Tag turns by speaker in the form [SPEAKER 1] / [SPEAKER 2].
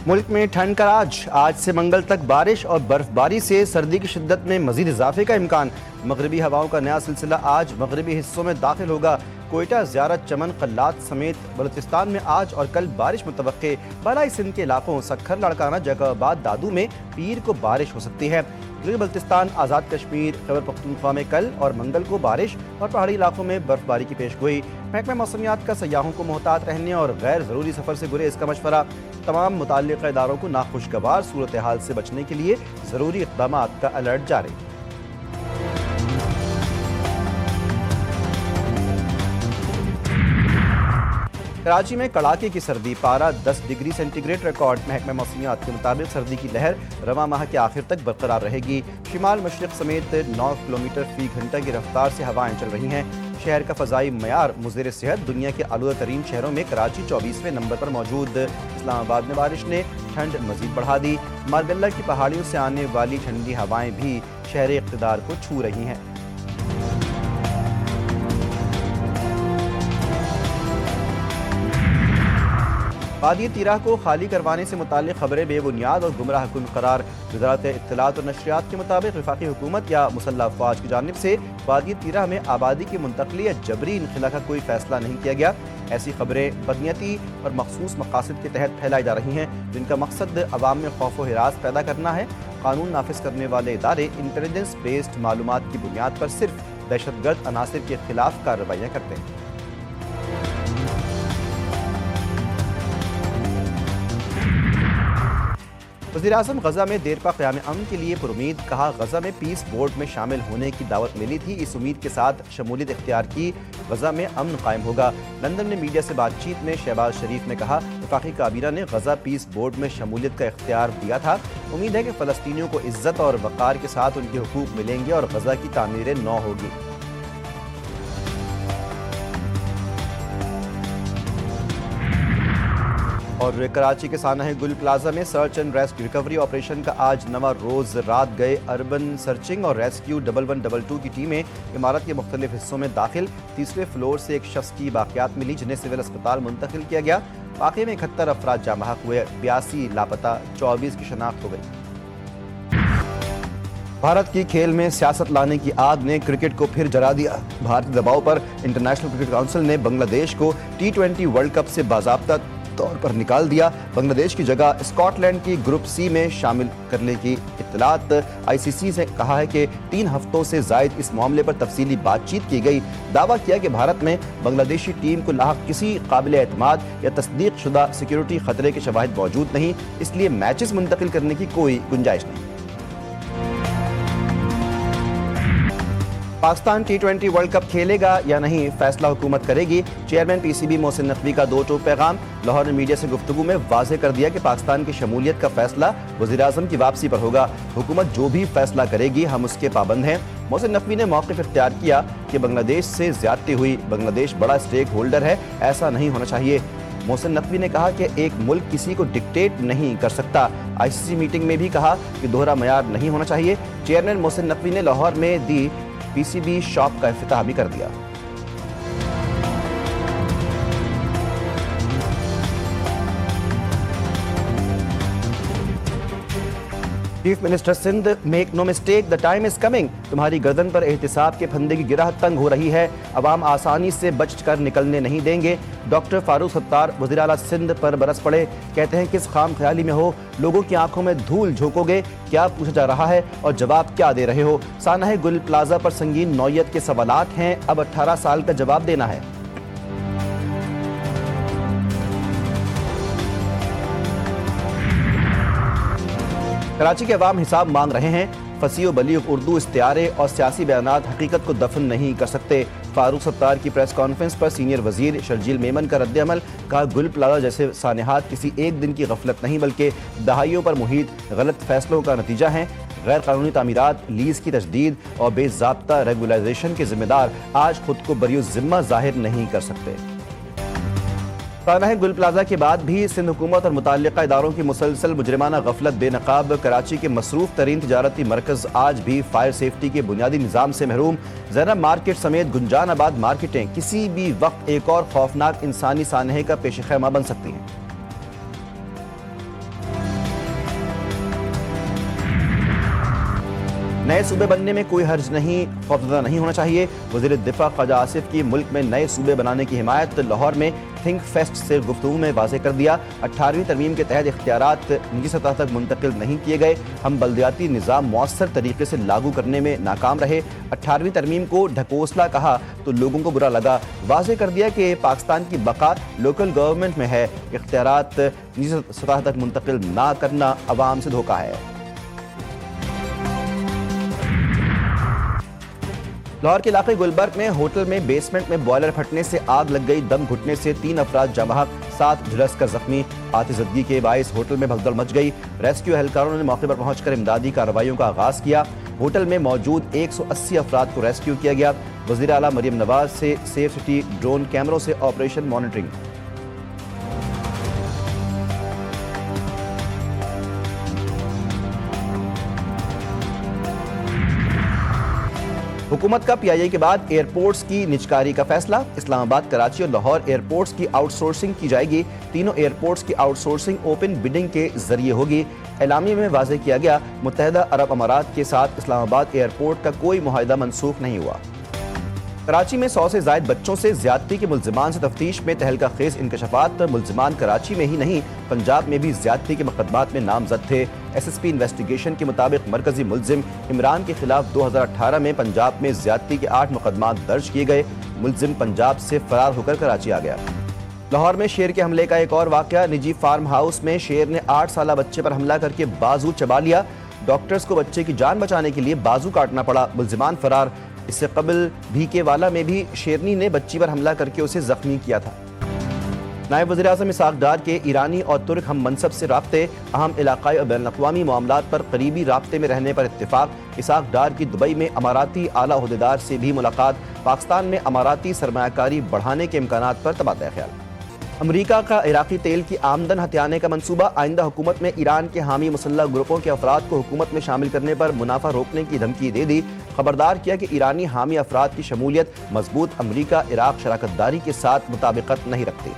[SPEAKER 1] मुल्क में ठंड का राज। आज से मंगल तक बारिश और बर्फबारी से सर्दी की शिद्दत में मजीद इजाफे का इम्कान। मगरबी हवाओं का नया सिलसिला आज मगरबी हिस्सों में दाखिल होगा। कोयटा, ज़ियारत, चमन, कल्लात समेत बलूचिस्तान में आज और कल बारिश मुतवक्के। बलाई सिंध के इलाकों सक्खर, लाड़काना, जैकबाद, दादू में पीर को बारिश हो सकती है। जनूबी बल्तिस्तान, आज़ाद कश्मीर, खैबर पख्तूनख्वा में कल और मंगल को बारिश और पहाड़ी इलाकों में बर्फबारी की पेशगोई। महकमा मौसमियात का सयाहों को मोहतात रहने और गैर ज़रूरी सफ़र से गुरेज का मशवरा। तमाम मुताल्लिक़ इदारों को नाखुशगवार सूरत हाल से बचने के लिए ज़रूरी इक़दामात का अलर्ट जारी। कराची में कड़ाके की सर्दी, पारा 10 डिग्री सेंटीग्रेड रिकॉर्ड। महकमा मौसमियात के मुताबिक सर्दी की लहर रवां माह के आखिर तक बरकरार रहेगी। शिमाल मशरिक़ समेत 9 किलोमीटर फी घंटा की रफ्तार से हवाएं चल रही हैं। शहर का फ़ज़ाई मयार मुज़र सेहत। दुनिया के आलूदा तरीन शहरों में कराची 24वें नंबर पर मौजूद। इस्लामाबाद में बारिश ने ठंड मज़ीद बढ़ा दी। मारगल्ला की पहाड़ियों से आने वाली ठंडी हवाएं भी शहर इक़्तिदार को छू रही हैं। वादी तीराह को खाली करवाने से मुताल्लिक़ खबरें बेबुनियाद और गुमराह कुन करार। वज़ारत इत्तलात और नशरियात के मुताबिक वफाकी हुकूमत या मुसल्लह अफ़वाज की जानिब से वादी तीराह में आबादी की मुंतकली या जबरी इनखिला का कोई फैसला नहीं किया गया। ऐसी खबरें बदनीयती और मखसूस मकासद के तहत फैलाई जा रही हैं, जिनका मकसद अवाम में खौफ व हिरास पैदा करना है। कानून नाफिज करने वाले इदारे इंटेलिजेंस बेस्ड मालूमात की बुनियाद पर सिर्फ दहशतगर्द अनासिर के खिलाफ कार्रवाइयाँ करते हैं। वज़ीर-ए-आज़म गज़ा में देरपा क़याम अमन के लिए पुरुमीद। कहा, गज़ा में पीस बोर्ड में शामिल होने की दावत मिली थी, इस उम्मीद के साथ शमूलियत इख्तियार की, गज़ा में अमन कायम होगा। लंदन में मीडिया से बातचीत में शहबाज शरीफ ने कहा, वफाकी काबीना ने गज़ा पीस बोर्ड में शमूलियत का इख्तियार दिया था। उम्मीद है कि फ़लस्तीनियों को इज़्ज़त और वक़ार के साथ उनके हुकूक मिलेंगे और गज़ा की तामीर नौ होगी। और कराची के साना गुल प्लाजा में search and rescue recovery operation का आज नवा रोज़। रात गए अर्बन सर्चिंग और रेस्क्यू 1122 की टीमें इमारत के मुख्तलिफ हिस्सों में दाखिल। तीसरे फ्लोर से एक शख्स की बाक़ियात मिली, जिन्हें सिविल अस्पताल मुंतकिल किया गया। वाक़े में 71 अफराद जाँ बहक हुए, 82 लापता, 24 की शनाख्त हो गई। भारत की खेल में सियासत लाने की आग ने क्रिकेट को फिर जला दिया। भारतीय दबाव पर इंटरनेशनल क्रिकेट काउंसिल ने बांग्लादेश को T20 वर्ल्ड कप से बाज़ाब्ता तौर पर निकाल दिया। बांग्लादेश की जगह स्कॉटलैंड की ग्रुप सी में शामिल करने की इत्तलात। ICC से कहा है कि 3 हफ्तों से ज़ायद इस मामले पर तफसीली बातचीत की गई। दावा किया कि भारत में बांग्लादेशी टीम को लाहक किसी काबिल एतमाद या तस्दीक शुदा सिक्योरिटी खतरे के शवाहिद मौजूद नहीं, इसलिए मैचेस मुंतकिल करने की कोई गुंजाइश नहीं। पाकिस्तान T20 वर्ल्ड कप खेलेगा या नहीं, फैसला हुकूमत करेगी। चेयरमैन PCB मोहसिन नकवी का 2 टूक पैगाम। लाहौर ने मीडिया से गुफ्तगू में वाज़ेह कर दिया कि पाकिस्तान की शमूलियत का फैसला वज़ीर-ए-आज़म की वापसी पर होगा। हुकूमत जो भी फैसला करेगी हम उसके पाबंद हैं। मोहसिन नकवी ने मौक़िफ़ इख्तियार किया कि बांग्लादेश से ज़्यादती हुई, बांग्लादेश बड़ा स्टेक होल्डर है, ऐसा नहीं होना चाहिए। मोहसिन नकवी ने कहा कि एक मुल्क किसी को डिक्टेट नहीं कर सकता। ICC मीटिंग में भी कहा कि दोहरा मयार नहीं होना चाहिए। चेयरमैन मोहसिन नकवी ने लाहौर में दी PCB शॉप का इफ्तिताह भी कर दिया। Chief minister Sindh, make no mistake, the time is coming. तुम्हारी गर्दन पर एहतिसाब के फंदे की गिरह तंग हो रही है, अवाम आसानी से बच कर निकलने नहीं देंगे। डॉक्टर फारूक सत्तार वज़ीर आला सिंध पर बरस पड़े। कहते हैं किस खाम ख्याली में हो, लोगों की आंखों में धूल झोंकोगे, क्या पूछा जा रहा है और जवाब क्या दे रहे हो। साना गुल प्लाजा पर संगीन नौयत के सवालात हैं, अब 18 साल का जवाब देना है। कराची के अवाम हिसाब मांग रहे हैं। फसी व बलीग उर्दू इस्तियारे और सियासी बयानात हकीकत को दफन नहीं कर सकते। फारूक सत्तार की प्रेस कॉन्फ्रेंस पर सीनियर वजीर शर्जील मेमन का रद्द-ए-अमल। कहा, गुल प्लाजा जैसे सानेहात किसी एक दिन की गफलत नहीं बल्कि दहाइयों पर मुहित गलत फैसलों का नतीजा हैं। गैर कानूनी तामीरात, लीज की तजदीद और बेज़ाब्ता रेगुलाइजेशन के जिम्मेदार आज खुद को बरियो जिम्मा जाहिर नहीं कर सकते। साना गुल प्लाजा के बाद भी सिंध हुकूमत और मुताल्लिका इदारों की मुसलसल मुजरिमाना गफलत बेनकाब। कराची के मसरूफ तरीन तिजारती मरकज़ आज भी फायर सेफ्टी के बुनियादी निज़ाम से महरूम। ज़ैनब मार्केट समेत गुंजान आबाद मार्केटें किसी भी वक्त एक और खौफनाक इंसानी सानहे का पेश खैमा बन सकती हैं। نئے صوبے بننے میں کوئی حرج نہیں، خوفزدہ نہیں ہونا چاہیے۔ وزیر دفاع خواجہ آصف کی ملک میں نئے صوبے بنانے کی حمایت۔ لاہور میں تھنک فیسٹ سے گفتگو میں واضح کر دیا، 18ویں ترمیم کے تحت اختیارات نجی سطح تک منتقل نہیں کیے گئے، ہم بلدیاتی نظام مؤثر طریقے سے لاگو کرنے میں ناکام رہے۔ 18ویں ترمیم کو ڈھکوسلا کہا تو لوگوں کو برا لگا، واضح کر دیا کہ پاکستان کی بقا لوکل گورنمنٹ میں ہے، اختیارات نجی سطح تک منتقل نہ کرنا عوام سے دھوکہ ہے۔ لاہور کے علاقے گلبرگ میں ہوٹل میں بیسمنٹ میں بوائلر پھٹنے سے آگ لگ گئی، دم گھٹنے سے 3 افراد جاں بحق، 7 جھلس کر زخمی۔ آتش زدگی کے باعث ہوٹل میں بھگدڑ مچ گئی، ریسکیو اہلکاروں نے موقع پر پہنچ کر امدادی کارروائیوں کا آغاز کیا۔ ہوٹل میں موجود 180 افراد کو ریسکیو کیا گیا۔ وزیر اعلیٰ مریم نواز سے سیف سٹی ڈرون کیمروں سے آپریشن مانیٹرنگ۔ حکومت کا پی آئی اے کے بعد ایئرپورٹس کی نجکاری کا فیصلہ، اسلام آباد، کراچی اور لاہور ایئرپورٹس کی آؤٹ سورسنگ کی جائے گی۔ تینوں ایئرپورٹس کی آؤٹ سورسنگ اوپن بڈنگ کے ذریعے ہوگی۔ اعلامیے میں واضح کیا گیا، متحدہ عرب امارات کے ساتھ اسلام آباد ایئرپورٹ کا کوئی معاہدہ منسوخ نہیں ہوا۔ کراچی میں 100 سے زائد بچوں سے زیادتی کے ملزمان سے تفتیش میں تہلکہ خیز انکشافات۔ ملزمان کراچی میں ہی نہیں، پنجاب میں بھی زیادتی کے مقدمات میں نامزد تھے۔ ایس ایس پی انویسٹیگیشن کے مطابق مرکزی ملزم عمران کے خلاف 2018 میں پنجاب میں زیادتی کے 8 مقدمات درج کیے گئے۔ ملزم پنجاب سے فرار ہو کر کراچی آ گیا۔ لاہور میں شیر کے حملے کا ایک اور واقعہ، نجی فارم ہاؤس میں شیر نے 8 سالہ بچے پر حملہ کر کے بازو چبا لیا۔ ڈاکٹرز کو بچے کی جان بچانے کے لیے بازو کاٹنا پڑا، ملزمان فرار۔ اس سے قبل بھی کے والا میں بھی شیرنی نے بچی پر حملہ کر کے اسے زخمی کیا تھا۔ نائب وزیر اعظم اسحاق ڈار کے ایرانی اور ترک ہم منصب سے رابطے، اہم علاقائی اور بین الاقوامی معاملات پر قریبی رابطے میں رہنے پر اتفاق۔ اسحاق ڈار کی دبئی میں اماراتی اعلیٰ عہدیدار سے بھی ملاقات، پاکستان میں اماراتی سرمایہ کاری بڑھانے کے امکانات پر تبادلہ خیال۔ امریکہ کا عراقی تیل کی آمدن ہتھیانے کا منصوبہ، آئندہ حکومت میں ایران کے حامی مسلح گروپوں کے افراد کو حکومت میں شامل کرنے پر منافع روکنے کی دھمکی دے دی۔ خبردار کیا کہ ایرانی حامی افراد کی شمولیت مضبوط امریکہ عراق شراکت داری کے ساتھ مطابقت نہیں رکھتی۔